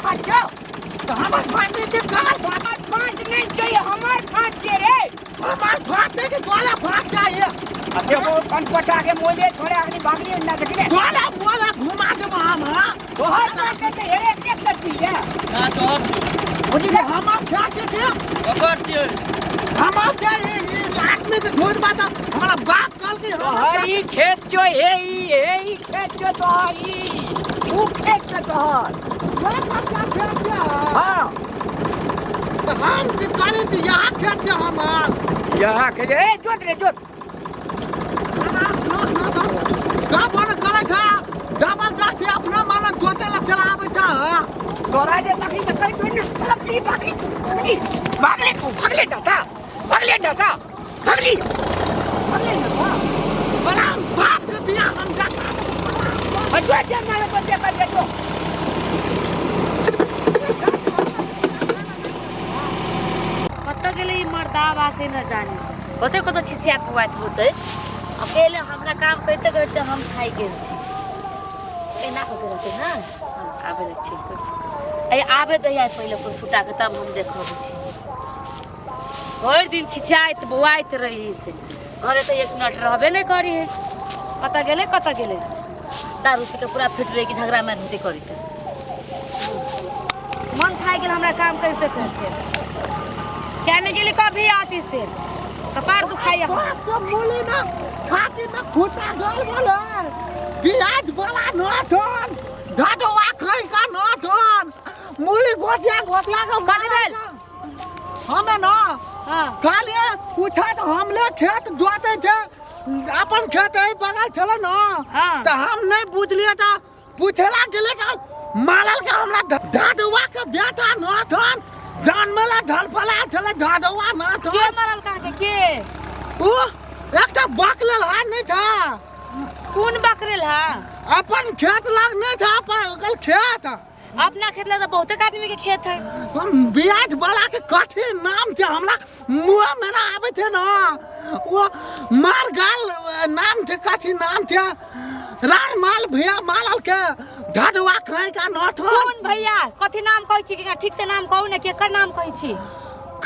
फाट जाओ तो हमार फाट नहीं दे कहां फाट नहीं चाहिए हमार फाट के रे हमार फाट दे के गोला फाट जाए अबे वो कनपटा के मोले थोड़े अगली बागली ना देखले गोला गोला घुमा दे हम हां बहुत मारते थे हेरे के करती है ना तो और मुझे हमार फाट दे पकड़ छिए हमार क्या ये रात में तो ढोल बात हमारा बाप कल के हरी खेत जो है ही खेत जो तो हरी वो खेत में तो हाँ तो हम करे थे यहाँ खेत से हमार यहाँ के ए जोत रे जोत का बन करे था जबरदस्ती अपना मन टोटल चलावे था स्वराज बाकी तो कई तो नहीं बागले डाटा बड़ा बाप के दिया हम जाता अजवा क्या मारे बच्चे कर दे तो कत गेले ई मर्दावा से न जानी होते कत छिछियात हुआत होते अकेले हमरा काम करते करते हम खाई गेल छी एना कत रहते ना आबे ले ठीक ए आबे तो यार पहले को फुटा के तब हम देखब छी हर दिन छिछियात बुआइत रही से घरे तो 1 मिनट रहबे नहीं करी है कत गेले दारू पी के पूरा फिट रही कि झगड़ा में होती करी थे मन खाई गेल हमरा काम करते करते क्या नहीं गेली कभी आती से कपार दुखाई बाप के मूली में छाती में फुटा गल बियाज बोला न धन ढाडवा खई का न धन मूली गोतिया का कथी भेल हमें ना हां काले उठा तो हमले खेत जोते थे अपन खेत है बगल चले ना हाँ। तो हम नहीं बुझलिए था पूछला गेले का मालल का हमरा ढाडवा के बेटा न धन जान मेला ढल फला चले ढाडवा न धन के मरल कहां के ओ एकटा बकलेल हां नहीं था कौन बकरेल हा अपन खेत लाग नहीं था अपन खेत अपना खेत ले तो बहुत आदमी के खेत है हम बियाज वाला के कथी नाम थे हमरा मुंह में ना आवे थे ना वो मार गाल नाम थे कथी नाम थे रार माल भैया माल के ढाडवा खाए का नठ कौन भैया कथी नाम कहै छी कि ठीक से नाम कहू ना केकर नाम कहै छी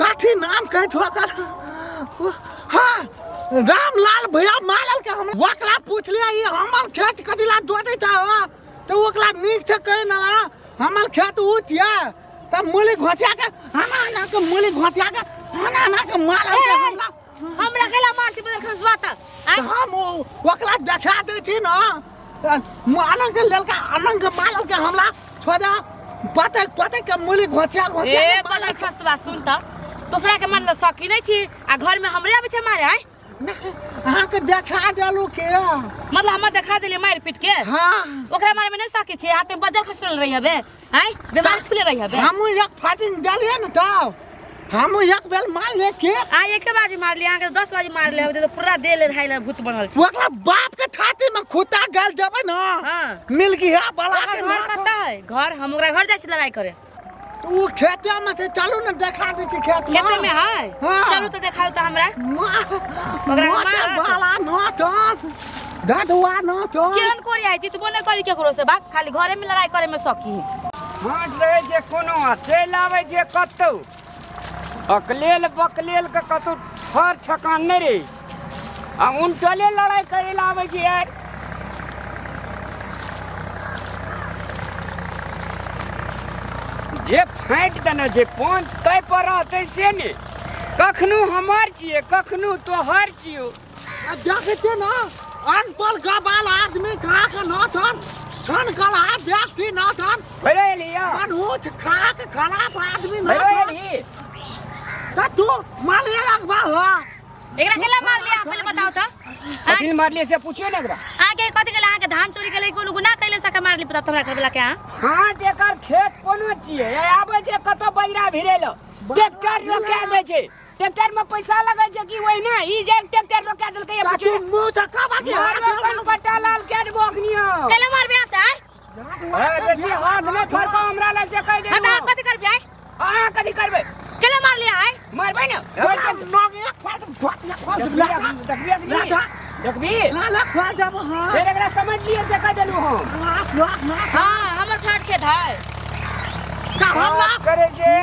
कथी नाम कह छो कर हां रामलाल भैया माल के हम वकरा पूछ लिया ये हमर खेत कथी ला दोते था तो ओकरा नीक से कहे ना हमर खेत उठिया तब मूली घोटिया के हना के मूली घोटिया के हना के माल के हमरा केला मारती बदल खसवाता हम ओकरा देखा दे छी ना मालन के ललका अनंग के माल के हमरा छोड़ा पते के मूली घोटिया ए बदल खसवा सुन त दूसरा के मन सकी नहीं छी आ घर में हमरे आबे छे मारे है अहाँ के देखा देलू के मतलब हम देखा देले मार पीट के हां ओकरा मारे में नहीं सकी छे हाथ में बजर खसपल रही हबे हैं बीमार छुले रही हबे हम एक फाटिंग डालिए न तब हम एक बेल मार ले के आ एक बाजी मार लिया के 10 बाजी मार ले तो पूरा दे ले रहाइला भूत बनल छी ओकरा बाप के छाती में खुदा गल देबे न हां मिल गया बला के घर कता है घर हम ओकरा घर जाय छी लड़ाई करे तू खेते में से चलू न देखा दे छी खेत खेत में है हाँ। चलू तो दिखाओ तो हमरा मोटे बाला नोट ढाडवा नोट केन कोरी आइ छी तू बोने करी केकरो से बात खाली घरे में लड़ाई करे में सकी है हाथ रहे जे कोनो चल आवे जे कतौ अकलेल बकलेल के कतौ ठर ठकान नहीं रे आ उन चले लड़ाई करे ला आवे छी यार जे फाइट देना जे पंच तय पर रहते से ने कखनो हमार छिए कखनो तोहर छियो देखते ना अनपढ़ गबाल आदमी खा के नोटन सन कला व्यक्ति नोटन भरे लिया अनूठ खा के खराब आदमी भरे नोटन ली त तू मालिया लगवा हो एकरा केला मार लिया पहले बताओ तो कथी मार लिए से पूछियो ना एकरा आगे कथि केला आगे धान चोरी केले कोनो गुनाह कैले सका मार ली पता हमरा घर वाला के हां जेकर खेत कोनो छिए आबे जे कतो बजरा भिरेलो ट्रैक्टर रोका दे छै ट्रैक्टर में पैसा लगे छै कि ओइ ना ई जे ट्रैक्टर रोका देल के पूछियो तू मुंह त का बाकी अपन पट्टा लाल के देबो अखनियो केला मार बिया से ए बेसी हाथ में फरका हमरा लग से कह दे हटा कथि कर बिया हां कथि करबे केला मार लिया है मारबै ना देखबी ला खा जब हां फिर एकरा समझ लिए से कह देलु हम लाख हां हमर फाट खेत है का हमरा करे जे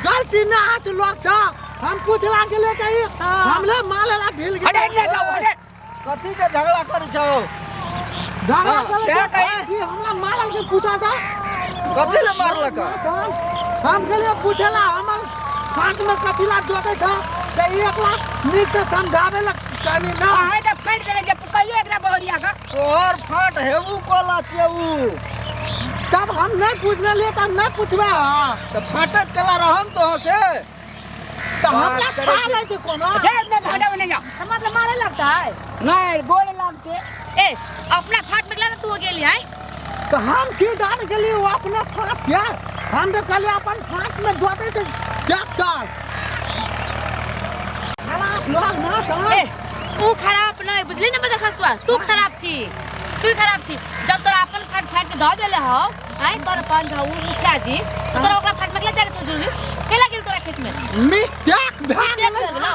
गलती ना हाथ लोग छ हम पूछला के ले कही हमले मालेला ढील के अरे ले जाओ अरे कथी के झगड़ा कर छौ झगड़ा से करे कही। कि हमरा मालल के पूछा था कथी ले मारलक हम के लिए पूछला हमर फांट में कथिला जोते था ते एक लाख नीक से समझावे ला कहनी ना हां तो फाड़ देले जे कहिए एकरा बहुरिया का तोहर फाट हेबू कोला चेऊ तब हम नहीं पूछने लिए तब नहीं पूछबे तो फाटत कला रहम तो से तो हमरा खा ले छै कोनो जेल में घड़ा नहीं जा तो मतलब मारे लगता है नहीं गोड़ लागते ए अपना फाट में गला तू गेली है तो हम की डाल के लिए वो अपना फांट है हम तो कल अपन फांट में जोते थे डॉक्टर खराब लोग ना ए तू खराब नहीं बुझली ना बदर खसवा तू खराब छी तू खराब छी जब तोरा अपन फाट फाट के ध देले हो आई तोर पान था उ मुखिया जी तो तोरा ओकरा फाट में ले जाके सो जरूरी केला गेल तोरा खेत में मिस्टेक भए मिस्टेक हो गेलो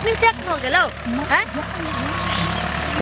मिस्टेक हो गेलो हैं